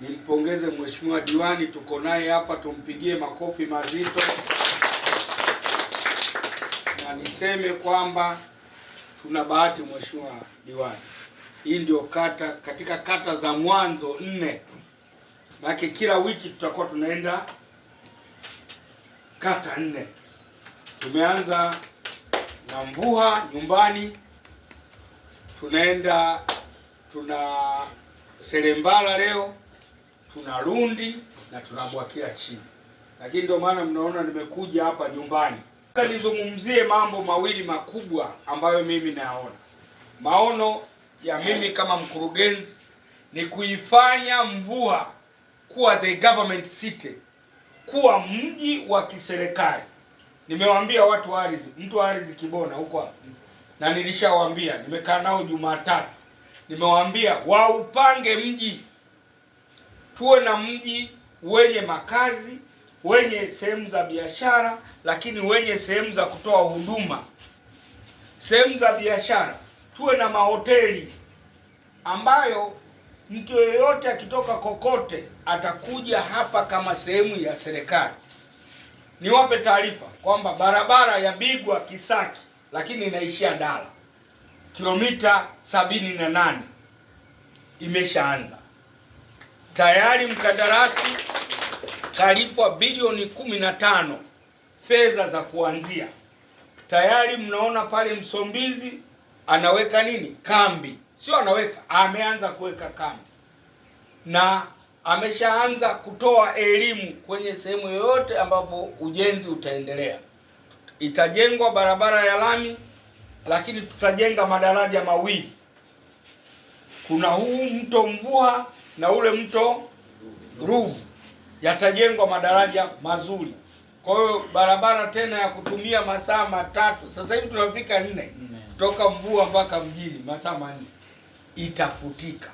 Nimpongeze mheshimiwa diwani, tuko naye hapa, tumpigie makofi mazito. Na niseme kwamba tuna bahati mheshimiwa diwani, hii ndio kata katika kata za mwanzo 4, maana kila wiki tutakuwa tunaenda kata 4. Tumeanza na Mvuha nyumbani, tuna Serembala leo, tuna Lundi na tuna Bwakila chini. Lakini ndio maana mnaona nimekuja hapa nyumbani. Nizungumzie mambo mawili makubwa ambayo mimi nayaona. Maono ya mimi kama mkurugenzi ni kuifanya Mvuha kuwa the government city, kuwa mji wa kiserikali. Nimewaambia watu wa ardhi, mtu wa ardhi Kibona huko, na nilishawaambia, nimekaa nao Jumatatu, nimewaambia waupange mji, tuwe na mji wenye makazi, wenye sehemu za biashara, lakini wenye sehemu za kutoa huduma. Sehemu za biashara tuwe na mahoteli ambayo mtu yeyote akitoka kokote atakuja hapa kama sehemu ya serikali. Niwape taarifa kwamba barabara ya Bigwa Kisaki lakini inaishia Ndala, kilomita 78 imeshaanza tayari. Mkandarasi kalipwa bilioni 15 fedha za kuanzia. Tayari mnaona pale Msombizi anaweka nini? Kambi. Sio anaweka, ameanza kuweka kambi. Na ameshaanza kutoa elimu kwenye sehemu yoyote ambapo ujenzi utaendelea. Itajengwa barabara ya lami, lakini tutajenga madaraja mawili. Kuna huu mto Mvuha na ule mto Ruvu, yatajengwa madaraja mazuri. Kwa hiyo barabara tena ya kutumia masaa 3, sasa hivi tunafika 4 kutoka Mvuha mpaka mjini, masaa 4 itafutika.